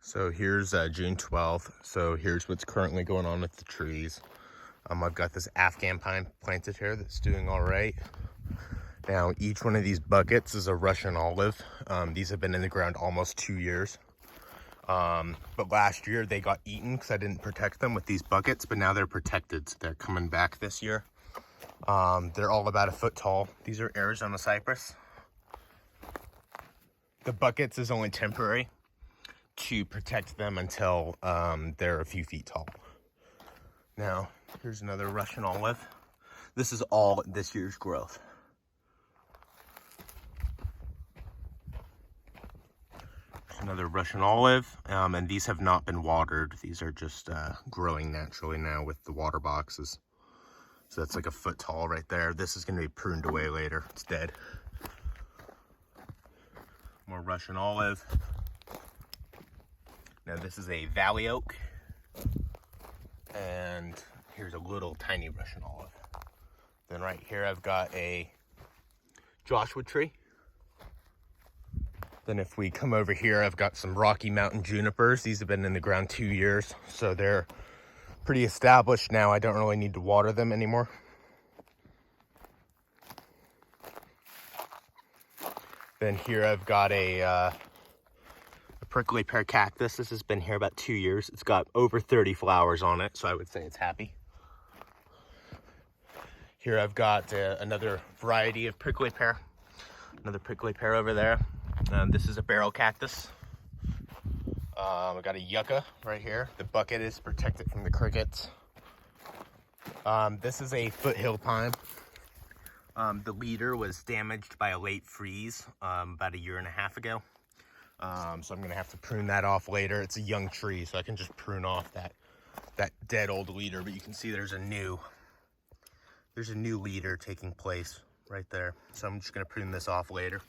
So here's June 12th. So here's what's currently going on with the trees. I've got this Afghan pine planted here that's doing all right. Now, each one of these buckets is a Russian olive. These have been in the ground almost 2 years. But last year they got eaten because I didn't protect them with these buckets, but now they're protected. So they're coming back this year. They're all about 1 foot tall. These are Arizona cypress. The buckets is only temporary to protect them until they're a few feet tall. Now, here's another Russian olive. This is all this year's growth. Here's another Russian olive, and these have not been watered. These are just growing naturally now with the water boxes. So that's like 1 foot tall right there. This is going to be pruned away later. It's dead. More Russian olive. Now this is a valley oak, and here's a little tiny Russian olive. Then right here I've got a Joshua tree. Then if we come over here, I've got some Rocky Mountain junipers. These have been in the ground 2 years, so they're pretty established now. I don't really need to water them anymore. Then here I've got a prickly pear cactus. This has been here about 2 years. It's got over 30 flowers on it, so I would say it's happy. Here I've got another variety of prickly pear. Another prickly pear over there. This is a barrel cactus. I got a yucca right here. The bucket is protected from the crickets. This is a foothill pine. The leader was damaged by a late freeze about 1.5 years ago. So I'm gonna have to prune that off later. It's a young tree, so I can just prune off that dead old leader. But you can see there's a new leader taking place right there. So I'm just gonna prune this off later.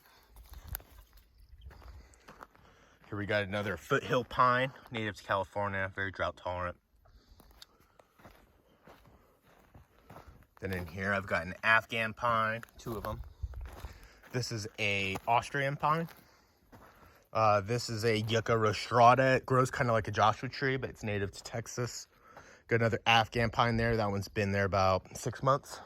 Here we got another foothill pine, native to California, very drought tolerant. Then in here I've got an Afghan pine, 2 of them. This is a Austrian pine. This is a Yucca rostrata. It grows kind of like a Joshua tree, but it's native to Texas. Got another Afghan pine there. That one's been there about 6 months.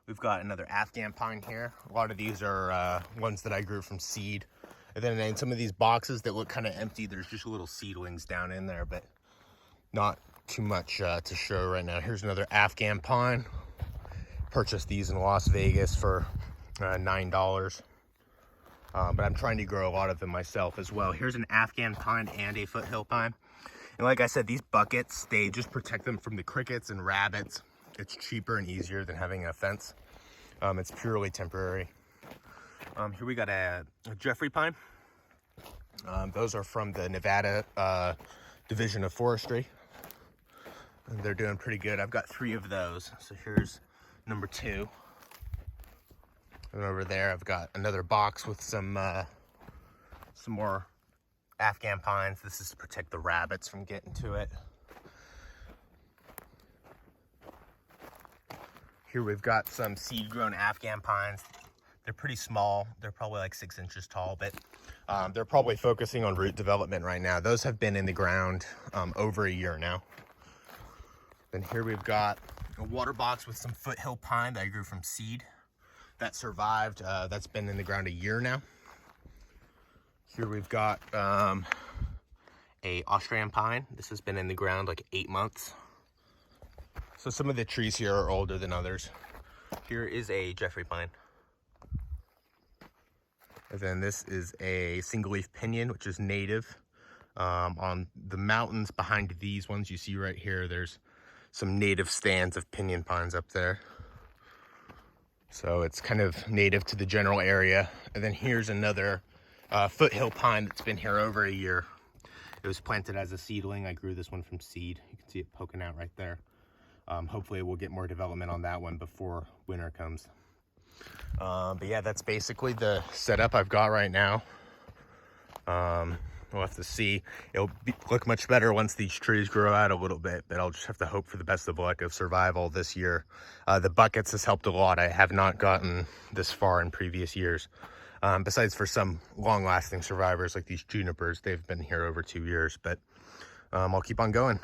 We've got another Afghan pine here. A lot of these are ones that I grew from seed. And then in some of these boxes that look kind of empty, there's just little seedlings down in there, but not too much to show right now. Here's another Afghan pine. Purchased these in Las Vegas for $9. But I'm trying to grow a lot of them myself as well. Here's an Afghan pine and a foothill pine. And like I said, these buckets, they just protect them from the crickets and rabbits. It's cheaper and easier than having a fence. It's purely temporary. Here we got a Jeffrey pine. Those are from the Nevada Division of Forestry. And they're doing pretty good. I've got 3 of those. So here's number 2. And over there, I've got another box with some more Afghan pines. This is to protect the rabbits from getting to it. Here we've got some seed-grown Afghan pines. They're pretty small. They're probably like 6 inches tall, but they're probably focusing on root development right now. Those have been in the ground over 1 year now. Then here we've got a water box with some foothill pine that I grew from seed. That survived. That's been in the ground 1 year now. Here we've got a Austrian pine. This has been in the ground like 8 months. So some of the trees here are older than others. Here is a Jeffrey pine. And then this is a single leaf pinyon, which is native. On the mountains behind these ones you see right here, there's some native stands of pinyon pines up there. So it's kind of native to the general area. And then here's another foothill pine that's been here over 1 year. It was planted as a seedling. I grew this one from seed. You can see it poking out right there. Hopefully we'll get more development on that one before winter comes. But yeah, that's basically the setup I've got right now. We'll have to see. It'll look much better once these trees grow out a little bit, but I'll just have to hope for the best of luck of survival this year. The buckets has helped a lot. I have not gotten this far in previous years. Besides for some long-lasting survivors like these junipers, they've been here over 2 years, but I'll keep on going.